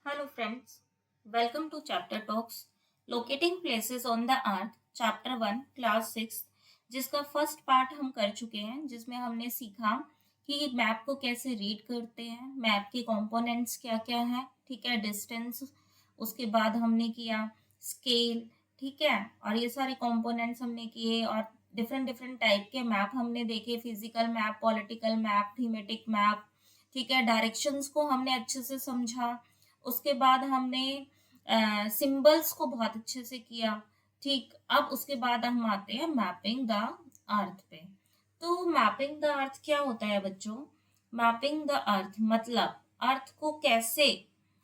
Hello friends, welcome to Chapter Talks, Locating Places on the Earth, Chapter 1, Class 6, जिसका first part हम कर चुके हैं, जिसमें हमने सीखा कि मैप को कैसे रीड करते हैं, मैप के कंपोनेंट्स क्या क्या हैं, ठीक है, डिस्टेंस, उसके बाद हमने किया स्केल, ठीक है, और ये सारे कंपोनेंट्स हमने किए और डिफरेंट डिफरेंट टाइप के मैप हमने देखे, physical map, political map, thematic map, ठीक है, डायरेक्शंस को हमने अच्छे से समझा। उसके बाद हमने सिंबल्स को बहुत अच्छे से किया। ठीक, अब उसके बाद हम आते हैं मैपिंग द अर्थ पे। तो मैपिंग द अर्थ क्या होता है बच्चों? मैपिंग द अर्थ मतलब अर्थ को कैसे,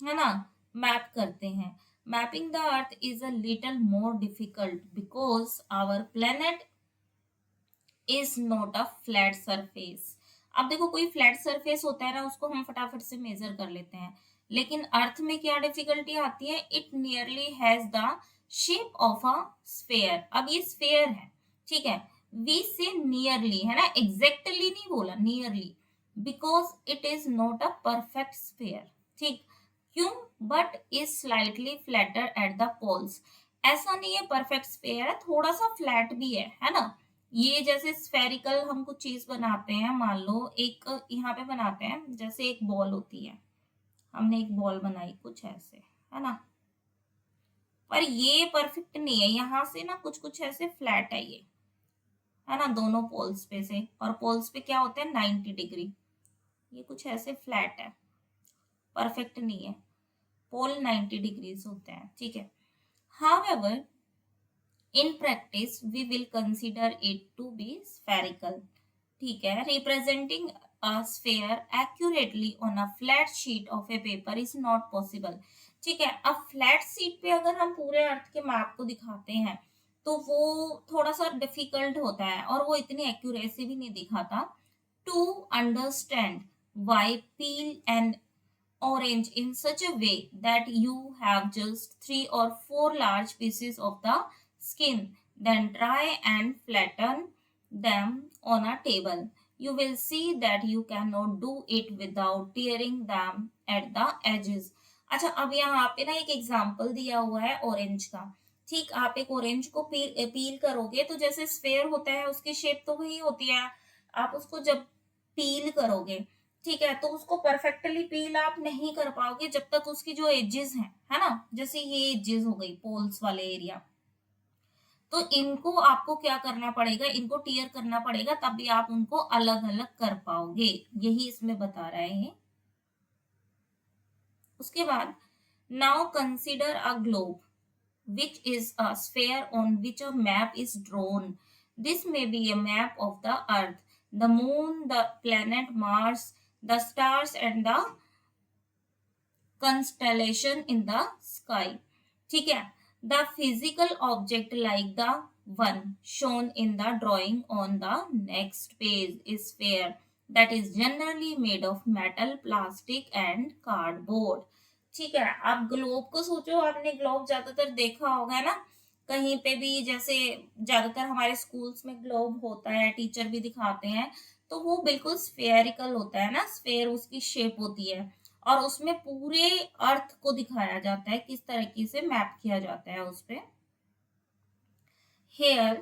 है ना, मैप करते हैं। Mapping the earth is a little more difficult because our planet is not a flat surface. अब देखो, कोई फ्लैट सरफेस होता है ना, उसको हम फटाफट से मेजर कर लेते हैं, लेकिन अर्थ में क्या डिफिकल्टी आती है? It nearly has the shape of a sphere. अब ये स्फेयर है, ठीक है, वी से नियरली, है ना, एग्जैक्टली नहीं बोला, nearly, because it is not a perfect sphere. ठीक, क्यों? But is slightly flatter at the poles. ऐसा नहीं है परफेक्ट स्फेयर है, थोड़ा सा फ्लैट भी है ना। ये जैसे स्फेरिकल हम कुछ चीज बनाते हैं, मान लो एक यहाँ पे बनाते हैं, जैसे एक बॉल होती है, हमने एक बॉल बनाई कुछ ऐसे, है ना, पर ये परफेक्ट नहीं है, यहाँ से ना कुछ कुछ ऐसे फ्लैट है ये, है ना, दोनों पोल्स पे से, और पोल्स पे क्या होता है 90 डिग्री, ये कुछ ऐसे फ्लैट है, परफेक्ट नहीं है, पोल 90 डिग्रीज होते हैं, ठीक है। However in practice we will consider it to be spherical, ठीक है, representing a sphere accurately on a flat sheet of a paper is not possible। ठीक है, अब फ्लैट शीट पे अगर हम पूरे अर्थ के मैप को दिखाते हैं तो वो थोड़ा सा डिफिकल्ट होता है और वो इतनी एक्यूरेसी भी नहीं दिखाता। To understand why peel and orange in such a way that you have just 3 or 4 large pieces of the skin. Then try and flatten them on a table. You will see that you cannot do it without tearing them at the edges. अच्छा, अब यहाँ पे ना एक example दिया हुआ है orange का। ठीक, आप एक ऑरेंज को पील करोगे तो जैसे स्फेयर होता है उसकी शेप तो वही होती है। आप उसको जब पील करोगे, ठीक है, तो उसको परफेक्टली पील आप नहीं कर पाओगे जब तक उसकी जो एजेस हैं, है ना, जैसे ये एजेस हो गई पोल्स वाले एरिया, तो इनको आपको क्या करना पड़ेगा? इनको टीयर करना पड़ेगा, तभी आप उनको अलग अलग कर पाओगे, यही इसमें बता रहे हैं। उसके बाद now consider a globe which is a sphere on which a map is drawn. This may be a map of the earth, the moon, the planet Mars, the stars and the constellation in the sky. ठीक है, the physical object like the one shown in the drawing on the next page is sphere that is generally made of metal, plastic and cardboard. ठीक है, आप globe को सोचो, आपने globe ज्यादातर देखा होगा ना कहीं पे भी, जैसे ज्यादातर हमारे स्कूल्स में ग्लोब होता है, टीचर भी दिखाते हैं, तो वो बिल्कुल स्फेरिकल होता है ना, स्फेयर उसकी शेप होती है और उसमें पूरे अर्थ को दिखाया जाता है, किस तरीके से मैप किया जाता है उस पे। Here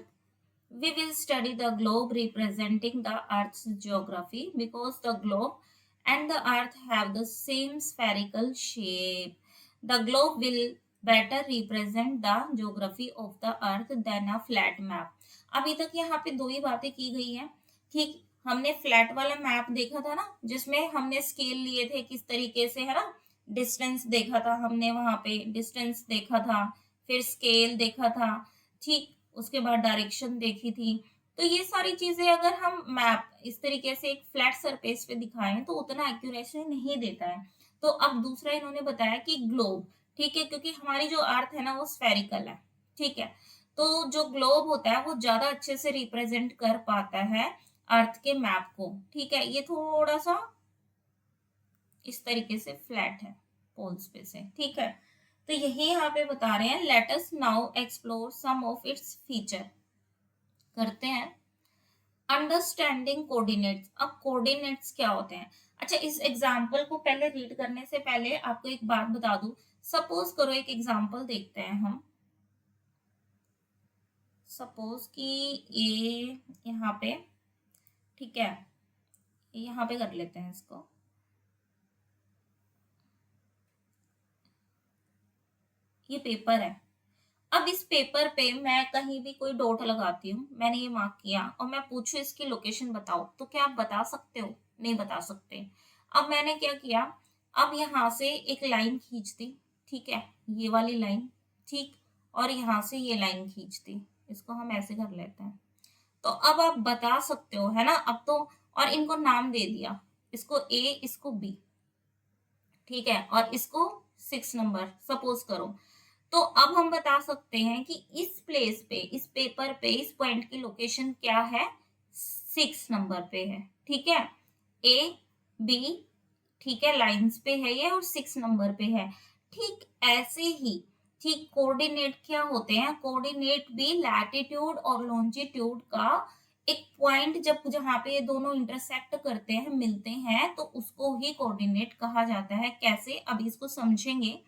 we will study the globe representing the earth's geography because the globe and the earth have the same spherical shape. The globe will better represent the geography of the earth than a flat map. अभी तक यहाँ पे दो ही बातें की गई हैं। ठीक, हमने फ्लैट वाला मैप देखा था ना, जिसमें हमने स्केल लिए थे किस तरीके से, है ना, डिस्टेंस देखा था हमने, वहां पे डिस्टेंस देखा था, फिर स्केल देखा था, ठीक, उसके बाद डायरेक्शन देखी थी। तो ये सारी चीजें अगर हम मैप इस तरीके से एक फ्लैट सरफेस पे दिखाएं तो उतना एक्यूरेसी नहीं देता है। तो अब दूसरा इन्होंने बताया कि ग्लोब, ठीक है, क्योंकि हमारी जो अर्थ है ना वो स्फेरिकल है, ठीक है, तो जो ग्लोब होता है वो ज्यादा अच्छे से रिप्रेजेंट कर पाता है अर्थ के मैप को। ठीक है, ये थोड़ा सा इस तरीके से फ्लैट है पोल्स पे से, ठीक है। तो यही यहाँ पे बता रहे हैं, let us now explore some of its feature. करते हैं। Understanding coordinates. अब कोऑर्डिनेट्स क्या होते हैं? अच्छा, इस एग्जाम्पल को पहले रीड करने से पहले आपको एक बात बता दूं। सपोज करो, एक एग्जाम्पल देखते हैं हम। सपोज कि ये यहाँ पे, ठीक है, यहाँ पे कर लेते हैं इसको। ये पेपर है। अब इस पेपर पे मैं कहीं भी कोई डॉट लगाती हूँ, मैंने ये मार्क किया और मैं पूछूं इसकी लोकेशन बताओ, तो क्या आप बता सकते हो? नहीं बता सकते। अब मैंने क्या किया, अब यहाँ से एक लाइन खींच दी, ठीक है, ये वाली लाइन, ठीक, और यहाँ से ये लाइन खींच दी। इसको हम ऐसे कर लेते हैं। तो अब आप बता सकते हो, है ना? अब तो, और इनको नाम दे दिया, इसको ए, इसको बी, ठीक है, और इसको 6 नंबर सपोज करो। तो अब हम बता सकते हैं कि इस प्लेस पे, इस पेपर पे, इस पॉइंट की लोकेशन क्या है? 6 नंबर पे है, ठीक है, ए बी, ठीक है, लाइंस पे है ये और 6 नंबर पे है। ठीक ऐसे ही, ठीक, कोऑर्डिनेट क्या होते हैं? कोऑर्डिनेट भी लैटिट्यूड और लॉन्जिट्यूड का एक पॉइंट, जब जहां पे ये दोनों इंटरसेक्ट करते हैं, मिलते हैं, तो उसको ही कोऑर्डिनेट कहा जाता है। कैसे? अभी इसको समझेंगे।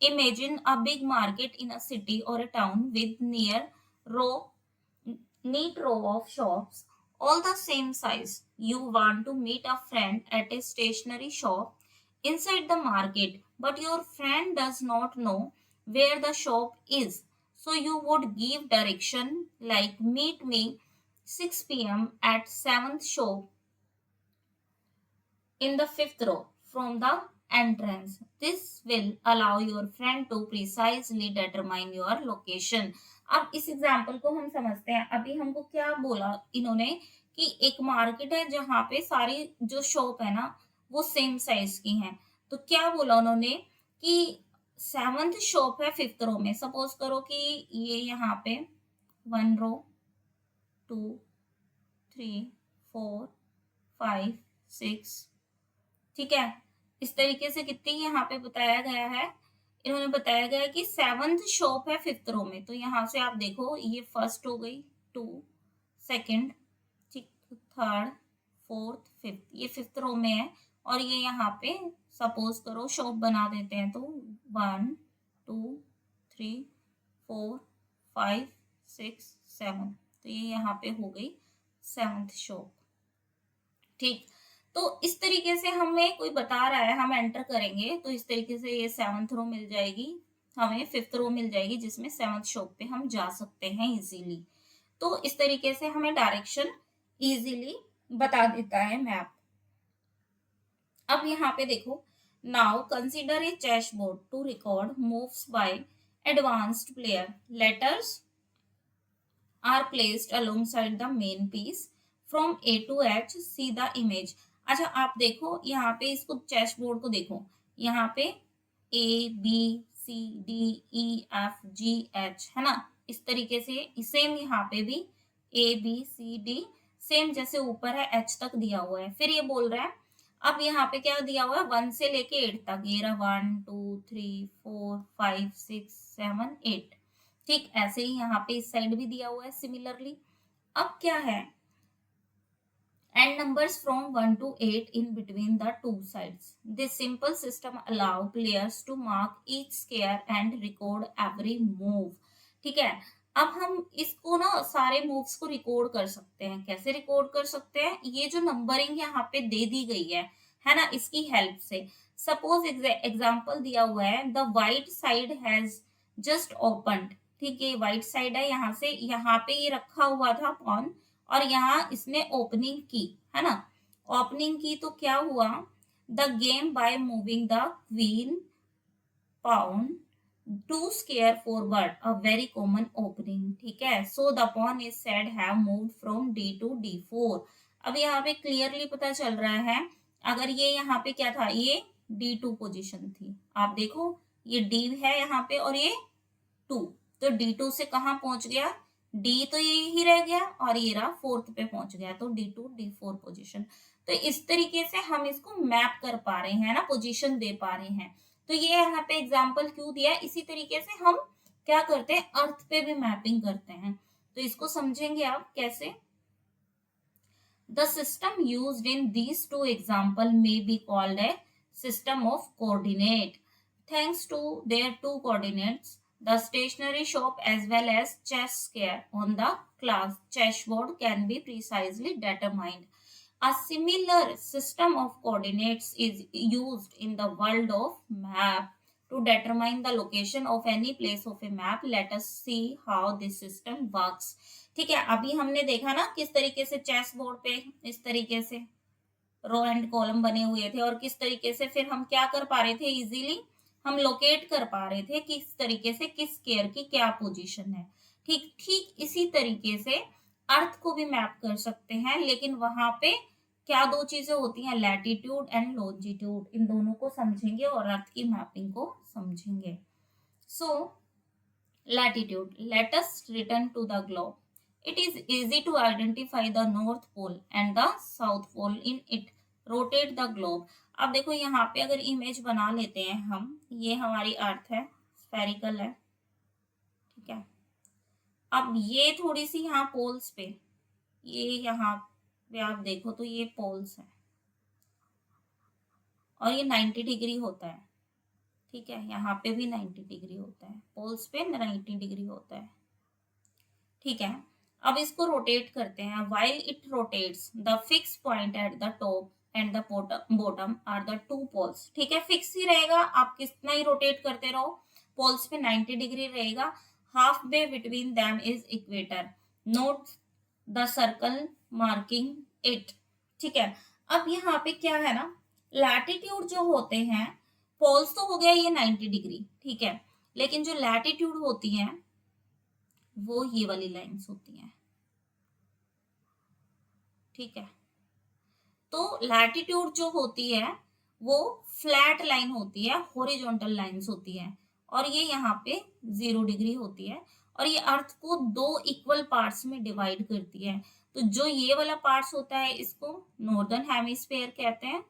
Imagine a big market in a city or a town with neat row of shops, all the same size. You want to meet a friend at a stationery shop inside the market, but your friend does not know where the shop is. So you would give direction like meet me 6 p.m. at 7th shop in the fifth row from the entrance. This will allow your friend to precisely determine your location. अब इस example को हम समझते हैं। अभी हमको क्या बोला इन्होंने कि एक मार्केट है जहां पे सारी जो शॉप है ना, वो सेम साइज की हैं। तो क्या बोला उन्होंने कि 7th शॉप है 5th रो में। सपोज करो कि ये यहाँ पे 1 रो, 2, 3, 4, 5, 6, ठीक है, इस तरीके से कितनी यहाँ पे बताया गया है? इन्होंने बताया गया है कि 7th शॉप है 5th रो में। तो यहाँ से आप देखो, ये फर्स्ट हो गई, 2, सेकंड, ठीक, थर्ड, फोर्थ, फिफ्थ, ये 5th रो में है। और ये यहाँ पे सपोज करो शॉप बना देते हैं, तो 1, 2, 3, 4, 5, 6, 7, तो ये यहाँ पे हो गई 7th शॉप, ठीक। तो इस तरीके से हमें कोई बता रहा है, हम एंटर करेंगे तो इस तरीके से ये 7th रो मिल जाएगी, हमें 5th रो मिल जाएगी, जिसमें 7th शॉप पे हम जा सकते हैं इजीली। तो इस तरीके से हमें डायरेक्शन इजीली बता देता है मैप। अब यहाँ पे देखो, now consider a chess board to record moves by advanced player. Letters are placed alongside the main piece from A to H. See the image. अच्छा, आप देखो यहाँ पे, इसको चेस बोर्ड को देखो, यहाँ पे A B C D E F G H है ना, इस तरीके से सेम यहाँ पे भी A B C D, same जैसे ऊपर है H तक दिया हुआ है। फिर ये बोल रहा है, अब यहाँ पे क्या दिया हुआ है? 1 से लेके 8 तक, ये रहा 1 2 3 4 5 6 7 8, ठीक। ऐसे ही यहाँ पे इस साइड भी दिया हुआ है सिमिलरली। अब क्या है? and numbers from 1 to 8 in between the two sides. This simple system allow players to mark each square and record every move. ठीक है, अब हम इसको ना सारे मूव्स को रिकॉर्ड कर सकते हैं। कैसे रिकॉर्ड कर सकते हैं? ये जो नंबरिंग यहाँ पे दे दी गई है ना, इसकी हेल्प से। सपोज एग्जांपल दिया हुआ है, the white side has just opened, ठीक है, वाइट साइड है, यहाँ से यहाँ पे ये रखा हुआ था पॉन, और यहाँ इसने ओपनिंग की, है ना, ओपनिंग की, तो क्या हुआ? The game by moving the queen pawn to scare forward, a very common opening, ठीक है। so the pawn is said have moved from d to d4। अब यहाँ पे क्लियरली पता चल रहा है, अगर ये यहाँ पे क्या था, ये d2 पोजीशन थी, आप देखो ये d है यहाँ पे और ये 2, तो d2 से कहाँ पहुंच गया? d तो ये ही रह गया और ये रहा 4th पे पहुंच गया, तो d2 d4 पोजीशन। तो इस तरीके से हम इसको मैप कर पा रहे हैं ना, पोजीशन दे पा रहे हैं। तो ये यहाँ पे एग्जाम्पल क्यों दिया? इसी तरीके से हम क्या करते हैं, अर्थ पे भी मैपिंग करते हैं। तो इसको समझेंगे आप कैसे। The system used in these two examples may be called a system of coordinate. Thanks to their two coordinates, the stationary shop as well as chess square on the class chessboard can be precisely determined. A similar system of coordinates is used in the world of map to determine the location of any place of a map. Let us see how this system works. ठीक है, अभी हमने देखा ना किस तरीके से chess board पे इस तरीके से रो एंड कॉलम बने हुए थे और किस तरीके से फिर हम क्या कर पा रहे थे, इजीली हम लोकेट कर पा रहे थे किस तरीके से किस स्क्वायर की क्या पोजीशन है। ठीक ठीक इसी तरीके से अर्थ को भी मैप कर सकते हैं, लेकिन वहां पे क्या दो चीजें होती हैं, लैटिट्यूड एंड लॉन्जिट्यूड, इन दोनों को समझेंगे और अर्थ की मैपिंग को समझेंगे। सो latitude, let us return to the globe. It is easy to identify the north pole and the south pole in it. Rotate the globe. अब देखो यहाँ पे अगर इमेज बना लेते हैं हम, ये हमारी अर्थ है, स्फेरिकल है, ठीक है। अब ये थोड़ी सी यहाँ पोल्स पे, ये यहाँ पे आप देखो तो ये पोल्स है और ये 90 डिग्री होता है, ठीक है। यहाँ पे भी 90 डिग्री होता है, पोल्स पे 90 डिग्री होता है, ठीक है। अब इसको रोटेट करते हैं। While it rotates the fix point at the top and the bottom are the two poles, ठीक है। फिक्स ही रहेगा, आप कितना ही रोटेट करते रहो, पोल्स पे 90 डिग्री रहेगा। Half way between them is equator, note the circle marking it, ठीक है। अब यहाँ पे क्या है ना, लैटिट्यूड जो होते हैं, पोल्स तो हो गया ये 90 डिग्री, ठीक है, लेकिन जो लैटिट्यूड होती है वो ये वाली लाइंस होती हैं, ठीक है। तो लैटिट्यूड जो होती है वो फ्लैट लाइन होती है, हॉरिजॉन्टल लाइंस होती है, और ये यहाँ पे 0 डिग्री होती है, और ये अर्थ को दो इक्वल पार्ट्स में डिवाइड करती है। तो जो ये वाला पार्ट्स होता है इसको नॉर्दर्न हेमिस्फीयर कहते हैं,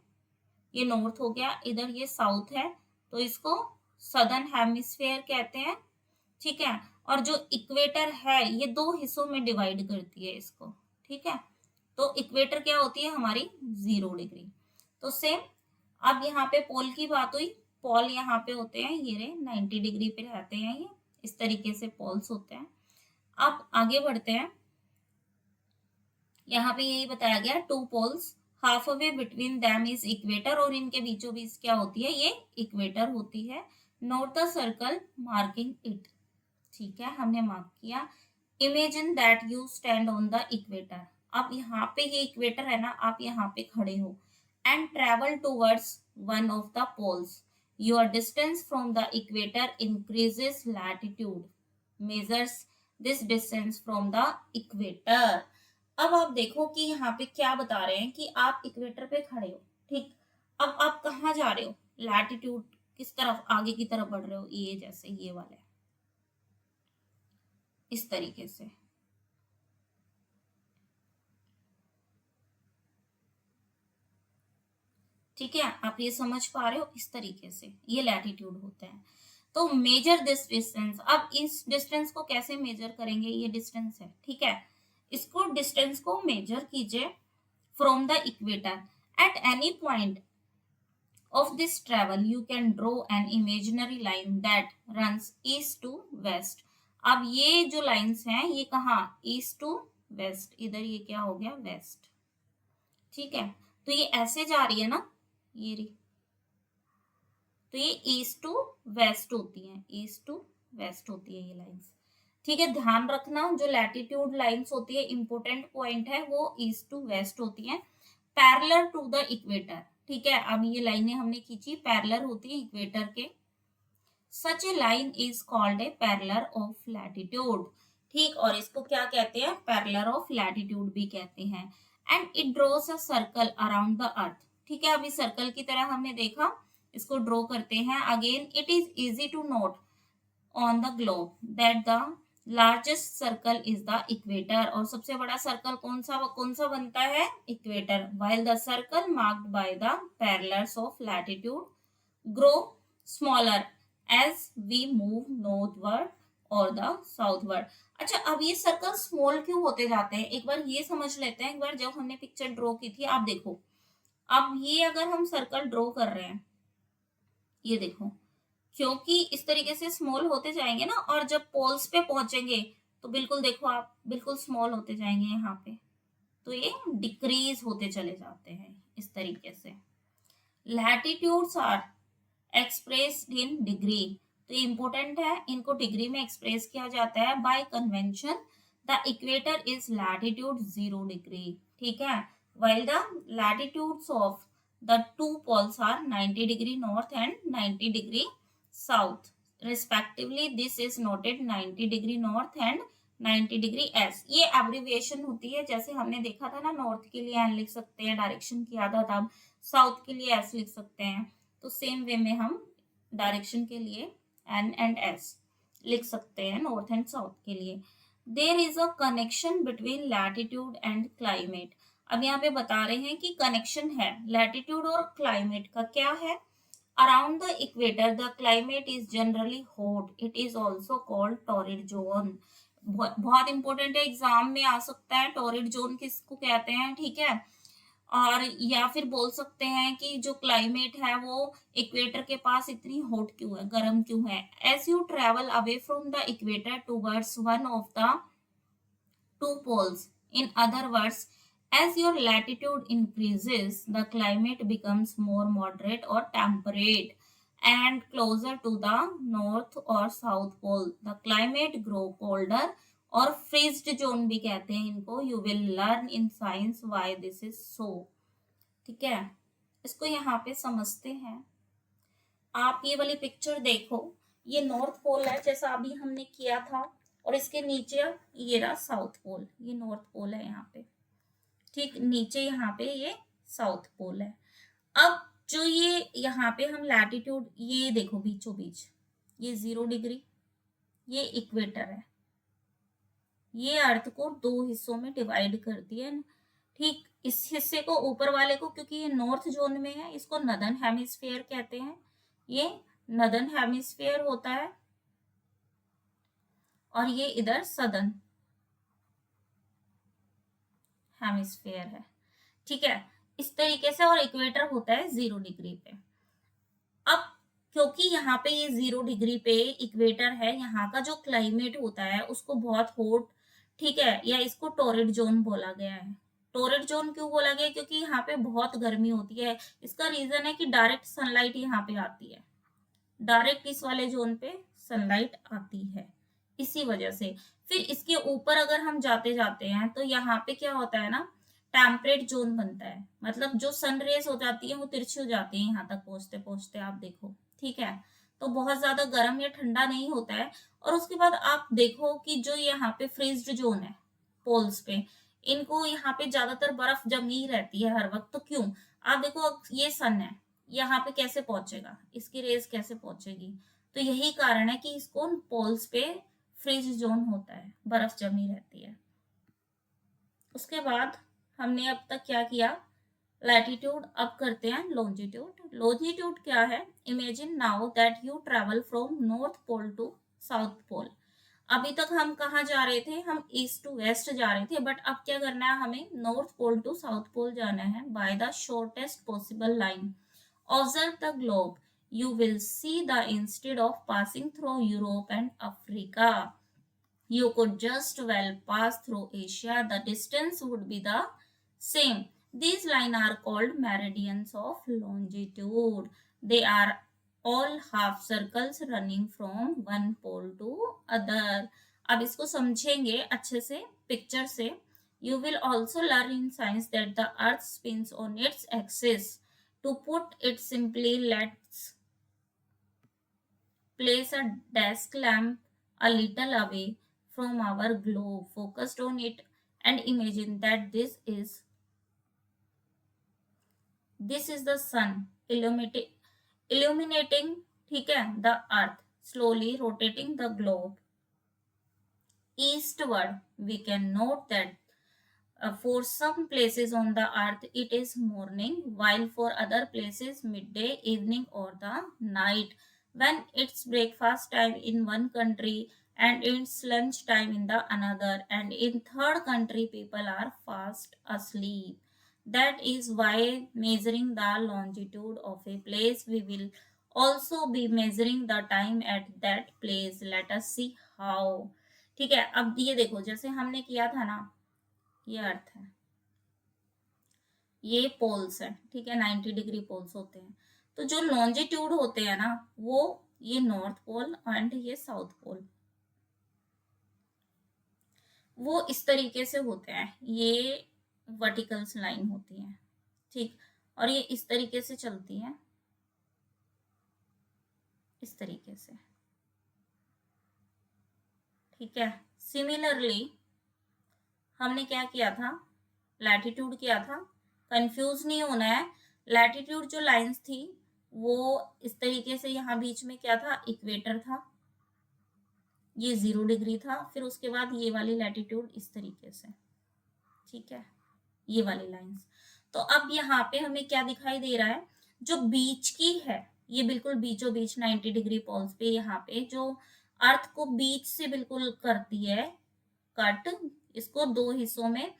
ये नॉर्थ हो गया, इधर ये साउथ है तो इसको सदर्न हेमिस्फीयर कहते हैं, ठीक है। और जो इक्वेटर है ये दो हिस्सों में डिवाइड करती है इसको, ठीक है। तो इक्वेटर क्या होती है हमारी 0 डिग्री। तो सेम अब यहाँ पे पोल की बात हुई, पोल यहाँ पे होते हैं, ये रे 90 डिग्री पे रहते हैं, ये इस तरीके से पोल्स होते हैं। अब आगे बढ़ते हैं, यहाँ पे यही बताया गया, two poles halfway between them is equator, और इनके बीचों बीच क्या होती है, ये इक्वेटर होती है। Note the circle marking it, ठीक है, हमने मार्क किया। Imagine that you stand on the equator, अब यहाँ पे ये इक्वेटर है ना, आप यहाँ पे खड़े हो, and travel towards one of the poles, your distance from the equator increases latitude, measures this distance from the equator. अब आप देखो कि यहाँ पे क्या बता रहे हैं कि आप इक्वेटर पे खड़े हो, ठीक। अब आप कहाँ जा रहे हो, लैटिट्यूड किस तरफ, आगे की तरफ बढ़ रहे हो, ये जैसे ये वाले इस तरीके से, ठीक है। आप ये समझ पा रहे हो, इस तरीके से ये लैटिट्यूड होता है। तो मेजर दिस डिस्टेंस, अब इस डिस्टेंस को कैसे मेजर करेंगे, ये डिस्टेंस है, ठीक है, इसको डिस्टेंस को मेजर कीजिए from the equator at any point of this travel you can draw an imaginary line that runs east to west। अब ये जो लाइंस हैं ये कहाँ, ईस्ट टू वेस्ट, इधर ये क्या हो गया, वेस्ट, ठीक है। तो ये ऐसे जा रही है ना, ये रही, तो ये ईस्ट टू वेस्ट होती है, ईस्ट टू वेस्ट होती है ये लाइंस, ठीक है। ध्यान रखना जो लैटिट्यूड लाइंस होती है, इंपोर्टेंट पॉइंट है, वो ईस्ट टू वेस्ट होती है, पैरेलल टू द इक्वेटर, ठीक है। अब ये लाइनें हमने खींची, पैरेलल होती है इक्वेटर के। Such a line is called a parallel of latitude, ठीक, और इसको क्या कहते हैं, पैरेलल ऑफ लैटिट्यूड भी कहते हैं। And it draws a circle around the earth, ठीक है। अभी सर्कल की तरह हमने देखा, इसको ड्रॉ करते हैं again. It is easy to note on the globe that the largest circle is the equator, और सबसे बड़ा सर्कल कौन सा बनता है, equator. while the circle marked by the parallels of latitude grow smaller as we move northward और the southward. अच्छा, अब ये सर्कल स्मॉल क्यों होते जाते हैं, एक बार ये समझ लेते हैं। एक बार जब हमने पिक्चर ड्रॉ की थी, आप देखो, अब ये अगर हम सर्कल ड्रॉ कर रहे हैं, ये देखो, क्योंकि इस तरीके से स्मॉल होते जाएंगे ना, और जब पोल्स पे पहुंचेंगे तो बिल्कुल देखो आप, बिल्कुल स्मॉल होते जाएंगे यहाँ पे, तो ये डिक्रीज होते चले जाते हैं इस तरीके से। Latitudes are expressed in degree, तो इम्पोर्टेंट है, इनको डिग्री में एक्सप्रेस किया जाता है। By convention the equator is latitude 0 degree, ठीक है, while the latitudes of the two poles are 90 degree north and 90 degree south respectively. This is noted 90 degree north and 90 degree S, ये abbreviation होती है। जैसे हमने देखा था ना, नॉर्थ के लिए एन लिख सकते हैं, डायरेक्शन किया था तब, साउथ के लिए एस लिख सकते हैं, तो सेम वे में हम डायरेक्शन के लिए एन एंड एस लिख सकते हैं नॉर्थ एंड साउथ के लिए। There is a connection between latitude and climate, अब यहाँ पे बता रहे हैं कि कनेक्शन है लैटिट्यूड और क्लाइमेट का। क्या है? Around the equator the climate is generally hot, it is also called torrid zone. बहुत इंपॉर्टेंट है, एग्जाम में आ सकता है, टॉरिड जोन किसको कहते हैं, ठीक है। और या फिर बोल सकते हैं कि जो क्लाइमेट है वो इक्वेटर के पास इतनी हॉट क्यों है, गर्म क्यों है। As you travel away from the equator towards one of the two poles. In other words, as your latitude increases, the climate becomes more moderate or temperate, and closer to the north or south pole, the climate grow colder or freezed zone भी कहते हैं इनको। You will learn in science why this is so, ठीक है। इसको यहाँ पे समझते हैं। आप ये वाली पिक्चर देखो, ये नॉर्थ पोल है जैसा अभी हमने किया था, और इसके नीचे ये रहा साउथ पोल, ये नॉर्थ पोल है यहाँ पे, ठीक, नीचे यहाँ पे ये साउथ पोल है। अब जो ये यहाँ पे हम लैटिट्यूड, ये देखो बीचों बीच ये 0 डिग्री, ये इक्वेटर है, ये अर्थ को दो हिस्सों में डिवाइड कर दिया है, ठीक। इस हिस्से को, ऊपर वाले को, क्योंकि ये नॉर्थ जोन में है, इसको नदर्न हेमिस्फीयर कहते हैं, ये नदर्न हेमिस्फीयर होता है, और ये इधर सदर्न हेमिस्फीयर है, ठीक है, इस तरीके से। और इक्वेटर होता है 0 डिग्री पे। अब क्योंकि यहाँ पे ये 0 डिग्री पे इक्वेटर है, यहाँ का जो क्लाइमेट होता है उसको बहुत हॉट, ठीक है, या इसको टोरिड जोन बोला गया है। टोरिड जोन क्यों बोला गया? क्योंकि यहाँ पे बहुत गर्मी होती है। इसका रीजन है कि डायरेक्ट सनलाइट यहाँ पे आती है, डायरेक्ट इस वाले जोन पे सनलाइट आती है, इसी वजह से। फिर इसके ऊपर अगर हम जाते जाते हैं तो यहाँ पे क्या होता है ना, टेम्परेट जोन बनता है, मतलब जो सन रेज हो जाती है वो तिरछी हो जाती है यहाँ तक पहुंचते पहुंचते, आप देखो, ठीक है। तो बहुत ज्यादा गर्म या ठंडा नहीं होता है। और उसके बाद आप देखो कि जो यहाँ पे फ्रीज्ड जोन है पोल्स पे, इनको यहाँ पे ज्यादातर बर्फ जमी ही रहती है हर वक्त। तो क्यों? आप देखो, ये सन है, यहाँ पे कैसे पहुंचेगा, इसकी रेज कैसे पहुंचेगी? तो यही कारण है कि इसको पोल्स पे फ्रीज जोन होता है, बर्फ जमी रहती है। उसके बाद हमने अब तक क्या किया, लैटिट्यूड। अब करते हैं लॉन्जिट्यूड। लॉन्जिट्यूड क्या है? Imagine now that you travel from north pole to south pole. अभी तक हम कहाँ जा रहे थे? हम ईस्ट टू वेस्ट जा रहे थे, बट अब क्या करना है हमें? North pole to south pole जाना है by the shortest possible line. Observe the globe, you will see the instead of passing through Europe and Africa, you could just well pass through Asia. The distance would be the same. These lines are called meridians of longitude. They are all half circles running from one pole to other. अब इसको समझेंगे अच्छे से picture से। You will also learn in science that the earth spins on its axis. To put it simply, let's place a desk lamp a little away from our globe, focused on it, and imagine that this is the sun illuminating, ठीक है, the earth, slowly rotating the globe eastward. We can note that for some places on the earth it is morning, while for other places midday, evening, or the night. When it's breakfast time in one country, and it's lunch time in the another, and in third country people are fast asleep. That is why measuring the longitude of a place, we will also be measuring the time at that place. Let us see how. ठीक है, अब ये देखो जैसे हमने किया था ना, ये अर्थ है, ये पोल्स है, ठीक है, 90 डिग्री पोल्स होते हैं। तो जो लॉन्जिट्यूड होते हैं ना, वो ये नॉर्थ पोल एंड ये साउथ पोल, वो इस तरीके से होते हैं, ये वर्टिकल्स लाइन होती है, ठीक, और ये इस तरीके से चलती है, इस तरीके से, ठीक है। सिमिलरली हमने क्या किया था, लैटिट्यूड किया था, कंफ्यूज नहीं होना है। लैटिट्यूड जो लाइंस थी वो इस तरीके से, यहाँ बीच में क्या था, इक्वेटर था, ये 0 डिग्री था, फिर उसके बाद ये वाली लैटिट्यूड इस तरीके से, ठीक है, ये वाली लाइंस। तो अब यहाँ पे हमें क्या दिखाई दे रहा है, जो बीच की है, ये बिल्कुल बीचों बीच 90 डिग्री पोल्स पे, यहाँ पे जो अर्थ को बीच से बिल्कुल करती है कट, इसको दो हिस्सों में,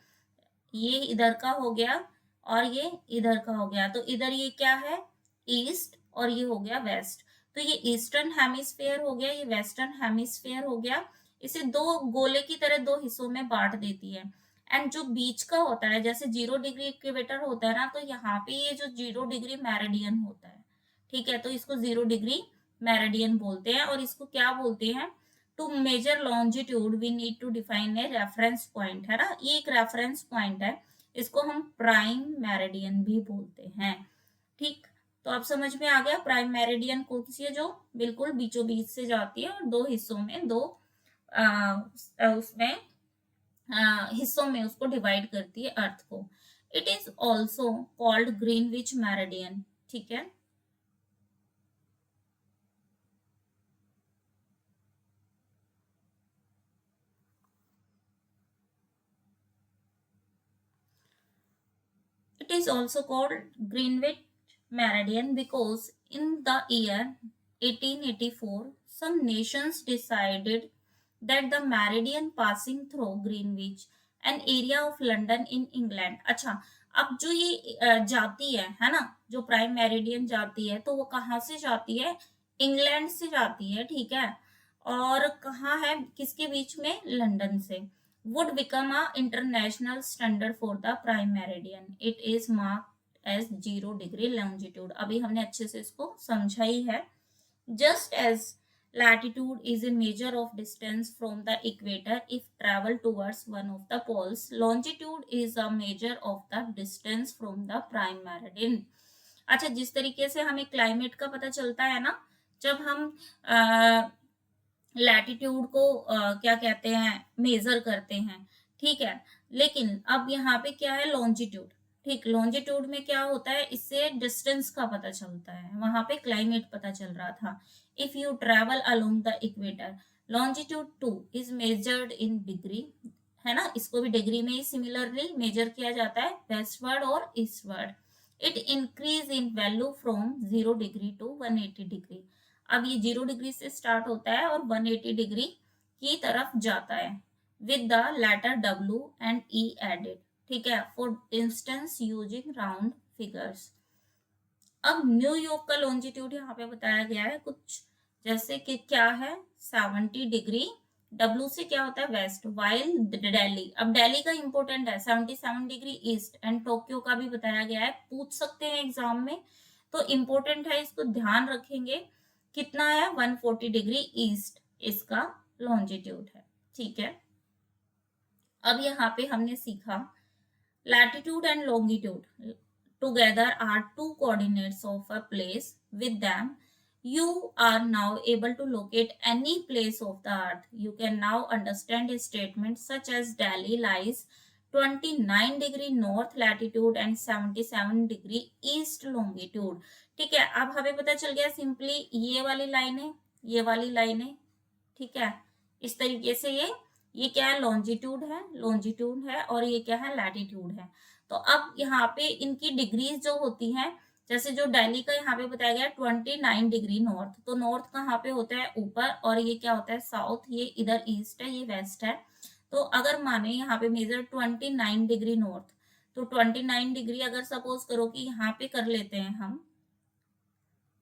ये इधर का हो गया और ये इधर का हो गया। तो इधर ये क्या है, ईस्ट, और ये हो गया वेस्ट। तो ये ईस्टर्न हेमिस्फेयर हो गया, ये वेस्टर्न हेमिस्फेयर हो गया। इसे दो गोले की तरह दो हिस्सों में बांट देती है। एंड जो बीच का होता है, जैसे 0 डिग्री इक्वेटर होता है ना, तो यहाँ पे ये जो 0 डिग्री मेरिडियन होता है, ठीक है, तो इसको 0 डिग्री मेरिडियन बोलते हैं। और इसको क्या बोलते हैं, to measure longitude we need to define a reference point, है ना, ये एक रेफरेंस पॉइंट है, इसको हम प्राइम मेरिडियन भी बोलते हैं, ठीक। तो आप समझ में आ गया, प्राइम मेरिडियन कौन सी है, जो बिल्कुल बीचों बीच से जाती है और दो हिस्सों में, दो उसमें हिस्सों में उसको डिवाइड करती है अर्थ को। It is also called Greenwich meridian, ठीक है। It is also called Greenwich Meridian because in the year 1884, some nations decided that the meridian passing through Greenwich, an area of London in England. अच्छा, अब जो ये जाती है ना, जो प्राइम मेरिडियन जाती है, तो वो कहाँ से जाती है, इंग्लैंड से जाती है, ठीक है। और कहाँ है, किसके बीच में, लंदन से। would become a international standard for the prime meridian. It is marked as 0 degree longitude. अभी हमने अच्छे से इसको समझा ही है। Just as latitude is a measure of distance from the equator if travel towards one of the poles, longitude is a measure of the distance from the prime meridian. अच्छा, जिस तरीके से हमें क्लाइमेट का पता चलता है ना, जब हम लैटिट्यूड को क्या कहते हैं, मेजर करते हैं, ठीक है। लेकिन अब यहाँ पे क्या है, लॉन्जिट्यूड, ठीक, लॉन्जिट्यूड में क्या होता है, इससे डिस्टेंस का पता चलता है, वहां पे क्लाइमेट पता चल रहा था। If you travel along the equator, longitude 2 is measured in degree, है ना, इसको भी डिग्री में ही सिमिलरली मेजर किया जाता है, वेस्टवर्ड और eastward. It increase in value from 0 degree to 180 degree. अब ये 0 डिग्री से स्टार्ट होता है और 180 डिग्री की तरफ जाता है, with the letter W and E added, ठीक है, for instance using round figures. अब न्यूयॉर्क का लॉन्जिट्यूड यहाँ पे बताया गया है कुछ, जैसे कि क्या है, 70 डिग्री, W से क्या होता है, वेस्ट, वाइल दिल्ली, अब दिल्ली का इंपॉर्टेंट है, 77 डिग्री ईस्ट, एंड टोक्यो का भी बताया गया है, पूछ सकते हैं एग्जाम में, तो इंपॉर्टेंट है, इसको ध्यान रखेंगे। कितना है, 140 डिग्री ईस्ट इसका लॉन्जिट्यूड है, ठीक है। अब यहाँ पे हमने सीखा latitude and longitude together are two coordinates of a place. With them, you are now able to locate any place of the earth. You can now understand a statement such as Delhi lies 29 degree north latitude and 77 degree east longitude, ठीक है। अब हमें पता चल गया simply, ये वाली line है, ये वाली लाइन है, ठीक है, इस तरीके से ये क्या है, लॉन्जिट्यूड है, लॉन्जिट्यूड है, और ये क्या है, लैटिट्यूड है। तो अब यहाँ पे इनकी डिग्रीज जो होती हैं, जैसे जो दिल्ली का यहाँ पे बताया गया 29 डिग्री नॉर्थ, तो नॉर्थ कहाँ पे होता है ऊपर, और ये क्या होता है साउथ, ये इधर ईस्ट है, ये वेस्ट है। तो अगर माने यहाँ पे मेजर 29 डिग्री नॉर्थ, तो 29 डिग्री अगर सपोज करो कि यहाँ पे कर लेते हैं हम,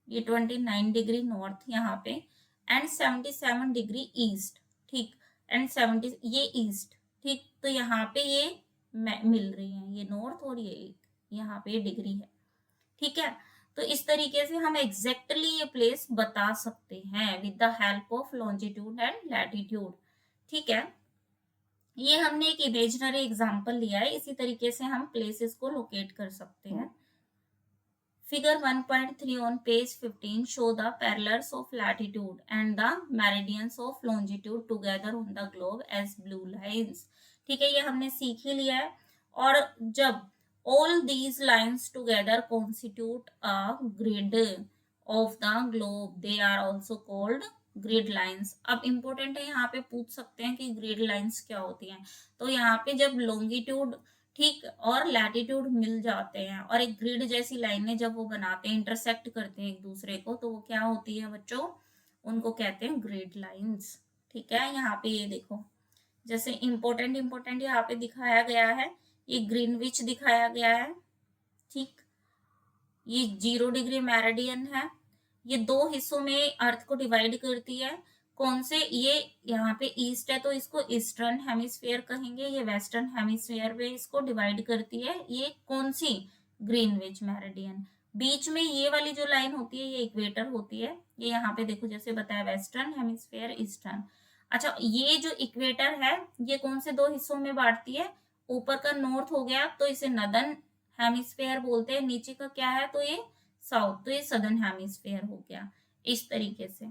ये 29 डिग्री नॉर्थ यहाँ पे, एंड 77 डिग्री ईस्ट, ठीक, एंड 70 ये ईस्ट, ठीक, तो यहाँ पे ये मिल रही है, ये नॉर्थ और ये यहाँ पे डिग्री है, ठीक है। तो इस तरीके से हम एग्जैक्टली ये प्लेस बता सकते हैं with the help of longitude and latitude, ठीक है। ये हमने एक इमेजिनरी एग्जांपल लिया है, इसी तरीके से हम प्लेसेस को लोकेट कर सकते हैं। Figure 1.3 on page 15 show the parallels of latitude and the meridians of longitude together on the globe as blue lines। ठीक है, ये हमने सीख ही लिया है। और जब all these lines together constitute a grid of the globe, they are also called grid lines. अब इंपॉर्टेंट है, यहाँ पे पूछ सकते हैं कि ग्रिड लाइंस क्या होती हैं। तो यहाँ पे जब लॉन्गिट्यूड, ठीक, और लैटिट्यूड मिल जाते हैं और एक ग्रिड जैसी लाइनें जब वो बनाते हैं, इंटरसेक्ट करते हैं एक दूसरे को, तो वो क्या होती है बच्चों, उनको कहते हैं ग्रिड लाइंस, ठीक है। यहाँ पे ये देखो, जैसे इंपॉर्टेंट यहाँ पे दिखाया गया है, ये ग्रीनविच दिखाया गया है, ठीक, ये 0 डिग्री मेरिडियन है, ये दो हिस्सों में अर्थ को डिवाइड करती है। कौन से, ये यहाँ पे ईस्ट है तो इसको ईस्टर्न हेमिस्फीयर कहेंगे, ये वेस्टर्न हेमिस्फीयर में इसको डिवाइड करती है। ये कौन सी, ग्रीनविच मेरिडियन। बीच में ये वाली जो लाइन होती है ये इक्वेटर होती है, ये यहाँ पे देखो जैसे बताया वेस्टर्न हेमिस्फीयर ईस्टर्न। अच्छा, ये जो इक्वेटर है ये कौन से दो हिस्सों में बांटती है, ऊपर का नॉर्थ हो गया तो इसे नदर्न हेमिस्फीयर बोलते हैं, नीचे का क्या है तो ये साउथ, तो ये सदर्न हेमिस्फीयर हो गया, इस तरीके से,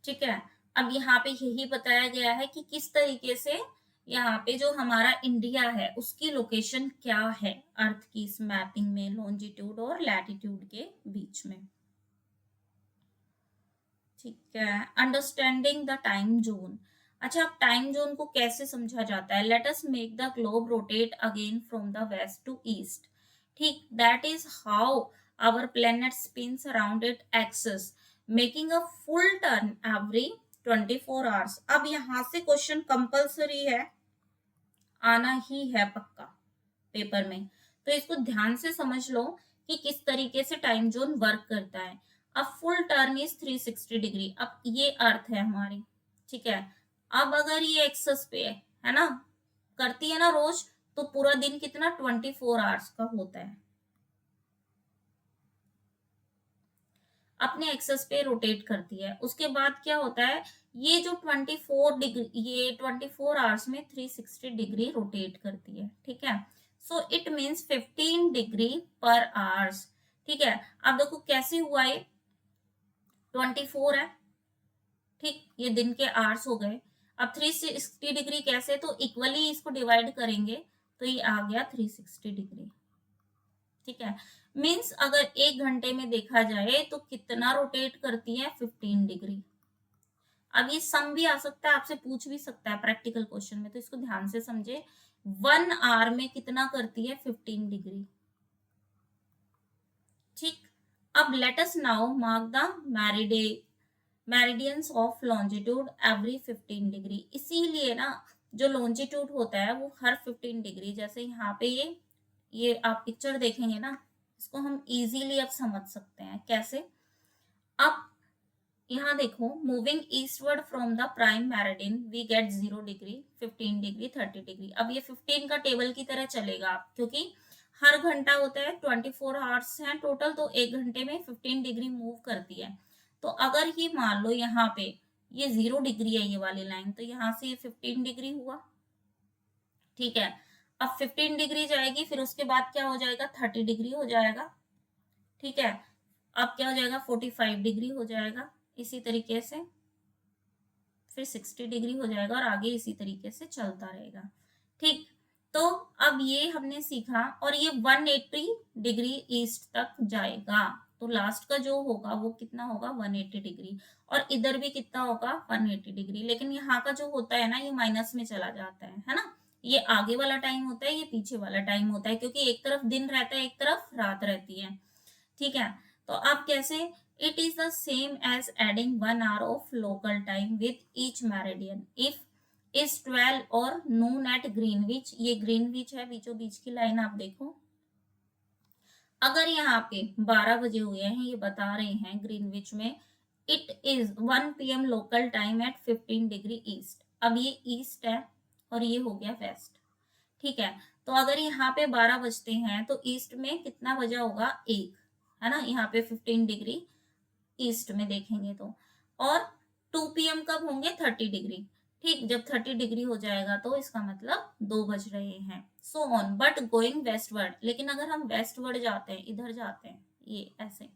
ठीक है। अब यहाँ पे यही बताया गया है कि किस तरीके से यहाँ पे जो हमारा इंडिया है उसकी लोकेशन क्या है अर्थ की इस मैपिंग में, लॉन्जिट्यूड और लैटिट्यूड के बीच में, ठीक है। Understanding the time zone. अच्छा, अब टाइम जोन को कैसे समझा जाता है, let us make the globe rotate again from the west to east, ठीक, that is how our planet spins around it axis making a full turn every 24 hours. अब यहाँ से क्वेश्चन कंपल्सरी है, आना ही है पक्का पेपर में, तो इसको ध्यान से समझ लो कि किस तरीके से टाइम जोन वर्क करता है। अब फुल टर्न इज 360 डिग्री, अब ये अर्थ है हमारी, ठीक है। अब अगर ये एक्सेस पे है ना, करती है ना रोज, तो पूरा दिन कितना 24 आवर्स का होता है, अपने एक्सेस पे रोटेट करती है। उसके बाद क्या होता है, ये जो 24 डिग्री, ये 24 आवर्स में 360 डिग्री रोटेट करती है, ठीक है। सो इट मीन्स 15 डिग्री पर आवर्स, ठीक है। अब देखो कैसे हुआ, ये 24 है, ठीक, ये दिन के आवर्स हो गए। अब 360 डिग्री कैसे, तो इक्वली इसको डिवाइड करेंगे तो ये आ गया 360 डिग्री, ठीक है। मीन्स अगर 1 घंटे में देखा जाए तो कितना रोटेट करती है, 15 डिग्री। अब ये सम भी आ सकता है, आपसे पूछ भी सकता है प्रैक्टिकल क्वेश्चन में, तो इसको ध्यान से समझे। 1 आवर में कितना करती है, 15 डिग्री, ठीक। अब late us now mark the meridians of longitude every 15 degree. इसीलिए ना जो लॉन्जिट्यूड होता है वो हर 15 डिग्री, जैसे यहाँ पे ये आप पिक्चर देखेंगे ना, इसको हम इजीली अब समझ सकते हैं कैसे। अब यहाँ देखो, moving eastward from the prime meridian we get 0 degree, 15 degree, 30 degree. अब ये 15 का टेबल की तरह चलेगा क्योंकि हर घंटा होता है, 24 आवर्स हैं टोटल, तो 1 घंटे में 15 डिग्री मूव करती है। तो अगर ये मान लो यहाँ पे ये 0 डिग्री है ये वाली लाइन, तो यहाँ से ये 15 डिग्री हुआ, ठीक है। अब 15 डिग्री जाएगी, फिर उसके बाद क्या हो जाएगा, 30 डिग्री हो जाएगा, ठीक है। अब क्या हो जाएगा, 45 डिग्री हो जाएगा, इसी तरीके से फिर 60 डिग्री हो जाएगा और आगे इसी तरीके से चलता रहेगा, ठीक। तो अब ये हमने सीखा, और ये 180 डिग्री ईस्ट तक जाएगा, तो लास्ट का जो होगा वो कितना होगा, 180 डिग्री, और इधर भी कितना होगा, 180 डिग्री। लेकिन यहाँ का जो होता है ना, ये माइनस में चला जाता है ना, ये आगे वाला टाइम होता है, ये पीछे वाला टाइम होता है, क्योंकि एक तरफ दिन रहता है, एक तरफ रात रहती है। ठीक है, तो अब कैसे, it is the same as adding 1 hour of local time with each meridian if is 12 और नून एट ग्रीनविच। ये ग्रीनविच है, बीचों बीच की लाइन आप देखो। अगर यहाँ पे 12 बजे हुए हैं, ये बता रहे हैं ग्रीनविच में, इट इज 1 PM local time at 15 degree east. अब ये ईस्ट है और ये हो गया वेस्ट। ठीक है, तो अगर यहाँ पे 12 बजते हैं तो ईस्ट में कितना बजा होगा, 1, है ना, यहाँ पे 15 डिग्री ईस्ट में देखेंगे तो। और 2 PM कब होंगे, 30 डिग्री। ठीक, जब 30 डिग्री हो जाएगा तो इसका मतलब 2 बज रहे हैं, so on, but going westward. लेकिन अगर हम वेस्टवर्ड जाते हैं, इधर जाते हैं, ये ऐसे,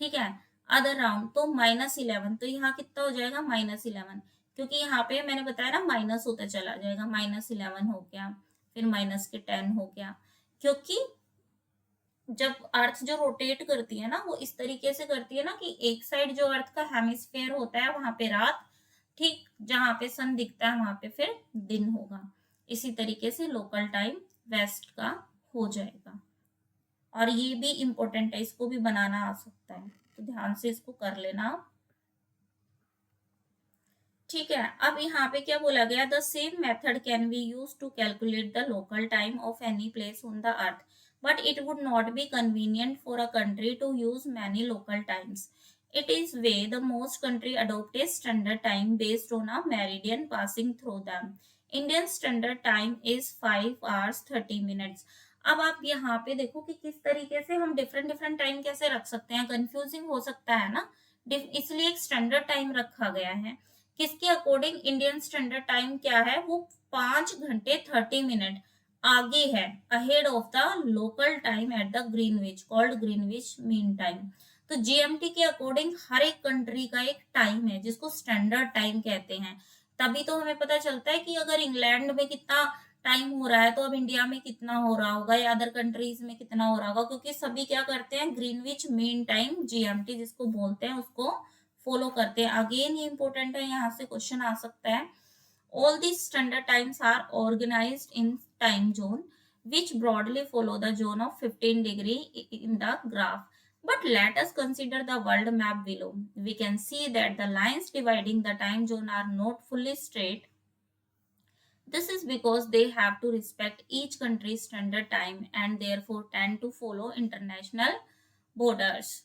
ठीक है, अदर राउंड, तो -11, तो यहाँ कितना हो जाएगा, -11, क्योंकि यहाँ पे मैंने बताया ना माइनस होता चला जाएगा, -11 हो गया, फिर -10 हो गया, क्योंकि जब अर्थ जो रोटेट करती है ना, वो इस तरीके से करती है ना कि एक साइड जो अर्थ का हेमिस्फेयर होता है वहां पे रात, ठीक जहां पे सन दिखता है वहां पे फिर दिन होगा। इसी तरीके से लोकल टाइम वेस्ट का हो जाएगा। और ये भी इंपॉर्टेंट है, इसको भी बनाना आ सकता है, तो ध्यान से इसको कर लेना आप। ठीक है, अब यहाँ पे क्या बोला गया, the same method can be use to calculate the local time of any place on the earth, but it would not be convenient for a country to use many local times. It is way the most country adopt a standard time based on a meridian passing through them. Indian standard time is 5 hours 30 minutes. अब आप यहाँ पे देखो कि किस तरीके से हम डिफरेंट डिफरेंट टाइम कैसे रख सकते हैं, कंफ्यूजिंग हो सकता है ना, इसलिए एक स्टैंडर्ड टाइम रखा गया है। किसके अकॉर्डिंग, इंडियन स्टैंडर्ड टाइम क्या है, वो 5 घंटे 30 मिनट आगे है, ahead of the local time at the Greenwich called Greenwich mean time. तो जीएमटी के अकॉर्डिंग हर एक कंट्री का एक टाइम है जिसको स्टैंडर्ड टाइम कहते हैं। तभी तो हमें पता चलता है कि अगर इंग्लैंड में कितना टाइम हो रहा है तो अब इंडिया में कितना हो रहा होगा या अदर कंट्रीज में कितना हो रहा होगा, क्योंकि सभी क्या करते हैं, ग्रीनविच मीन टाइम जीएमटी जिसको बोलते हैं उसको फॉलो करते हैं। अगेन ये इंपॉर्टेंट है, यहाँ से क्वेश्चन आ सकता है। All these standard times are organized in time zone which broadly follow the zone of 15 degree in the graph. But let us consider the world map below. We can see that the lines dividing the time zone are not fully straight. This is because they have to respect each country's standard time and therefore tend to follow international borders.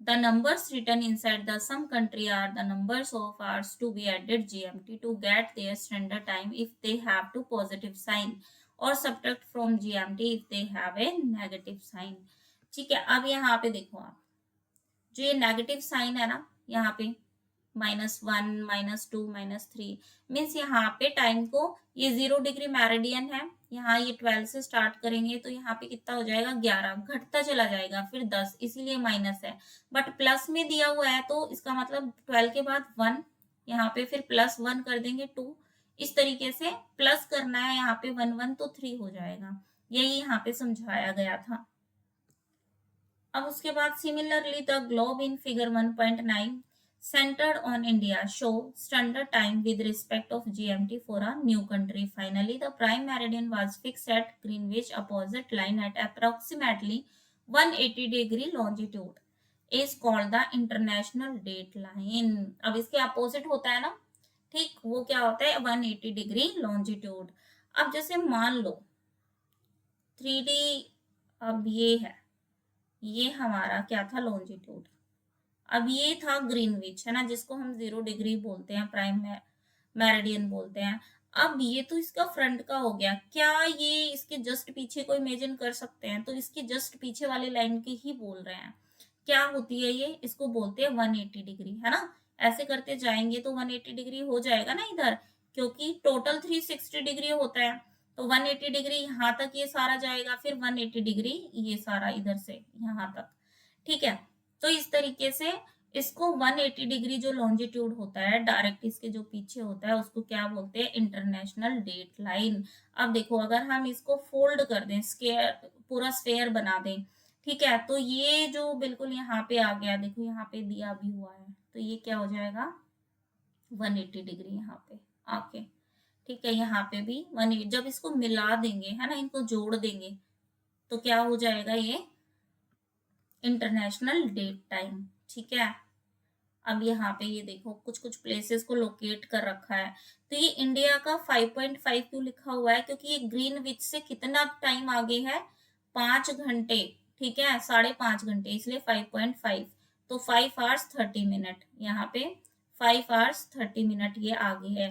The numbers written inside the some country are the numbers of hours to be added GMT to get their standard time if they have to positive sign or subtract from GMT if they have a negative sign. ठीक है, अब यहाँ पे देखो आप, जो ये negative sign है ना, यहाँ पे -1 -2 -3 मीन्स यहाँ पे टाइम को, ये 0 डिग्री मैरिडियन है, यहाँ ये 12 से स्टार्ट करेंगे तो यहाँ पे कितना हो जाएगा, 11, घटता चला जाएगा, फिर 10, इसीलिए माइनस है। बट प्लस में दिया हुआ है तो इसका मतलब 12 के बाद 1, यहाँ पे फिर +1 कर देंगे 2, इस तरीके से प्लस करना है, यहाँ पे 1 1 तो 3 हो जाएगा, यही यहाँ पे समझाया गया था। अब उसके बाद similarly the globe in figure 1.9 centered on India show standard time with respect of GMT for a new country. Finally, the prime meridian was fixed at Greenwich opposite line at approximately 180 degree longitude is called the international date line. अब इसके opposite होता है ना, ठीक, वो क्या होता है, 180 डिग्री लॉन्जिट्यूड। अब जैसे मान लो 3D, अब ये है, ये हमारा क्या था, लॉन्जिट्यूड। अब ये था ग्रीनविच, है ना, जिसको हम 0 डिग्री बोलते हैं, प्राइम मेरिडियन बोलते हैं। अब ये तो इसका फ्रंट का हो गया, क्या ये इसके जस्ट पीछे को इमेजिन कर सकते हैं, तो इसके जस्ट पीछे वाली लाइन की ही बोल रहे हैं। क्या होती है ये, इसको बोलते हैं 180 डिग्री, है ना। ऐसे करते जाएंगे तो 180 डिग्री हो जाएगा ना इधर, क्योंकि टोटल 360 डिग्री होता है, तो 180 डिग्री यहाँ तक ये सारा जाएगा, फिर 180 डिग्री ये सारा इधर से यहाँ तक। ठीक है, तो इस तरीके से इसको 180 डिग्री जो लॉन्जिट्यूड होता है डायरेक्ट इसके जो पीछे होता है उसको क्या बोलते हैं, इंटरनेशनल डेट लाइन। अब देखो अगर हम इसको फोल्ड कर दें, स्क्वायर पूरा स्फेयर बना दें, ठीक है, तो ये जो बिल्कुल यहाँ पे आ गया, देखो यहाँ पे दिया भी हुआ है, तो ये क्या हो जाएगा 180 डिग्री यहाँ पे आके, ठीक है, यहाँ पे भी 18। जब इसको मिला देंगे, है ना, इनको जोड़ देंगे, तो क्या हो जाएगा ये इंटरनेशनल डेट टाइम। ठीक है, अब यहाँ पे ये देखो कुछ कुछ प्लेसेस को लोकेट कर रखा है। तो ये इंडिया का 5.5 क्यों लिखा हुआ है, क्योंकि ये ग्रीनविच से कितना टाइम आगे है, 5 घंटे। ठीक है, 5.5 घंटे, इसलिए 5.5। तो 5 hours 30 minute, यहाँ पे 5 hours 30 minute ये आगे है।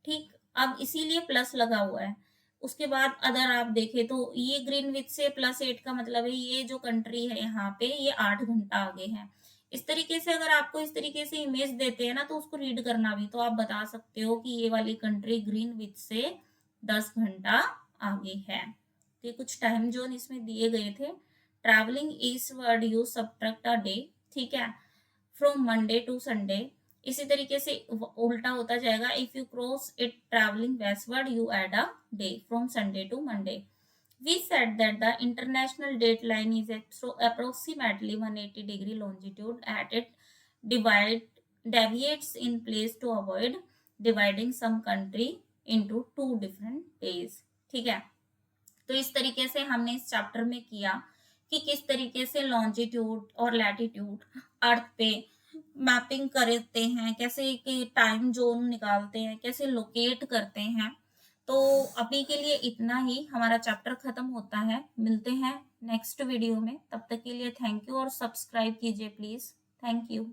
ठीक, अब इसीलिए प्लस लगा हुआ है। उसके बाद अगर आप देखें तो ये ग्रीनविच से +8 का मतलब है ये जो कंट्री है यहाँ पे ये 8 घंटा आगे है। इस तरीके से अगर आपको इस तरीके से इमेज देते हैं ना, तो उसको रीड करना भी, तो आप बता सकते हो कि ये वाली कंट्री ग्रीनविच से 10 घंटा आगे है। तो ये कुछ टाइम जोन इसमें दिए गए थे। Travelling eastward you subtract a day. ठीक है, फ्रॉम मंडे टू संडे। इसी तरीके से उल्टा होता जाएगा, if you cross it travelling westward you add a day from Sunday to Monday. We said that the international date line is approximately 180° longitude at it divide deviates in place to avoid dividing some country into 2 different days। ठीक है, तो इस तरीके से हमने इस chapter में किया कि किस तरीके से लॉन्जिट्यूड और लैटिट्यूड अर्थ पे मैपिंग करते हैं, कैसे कि टाइम जोन निकालते हैं, कैसे लोकेट करते हैं। तो अभी के लिए इतना ही, हमारा चैप्टर खत्म होता है। मिलते हैं नेक्स्ट वीडियो में, तब तक के लिए थैंक यू और सब्सक्राइब कीजिए प्लीज। Thank you.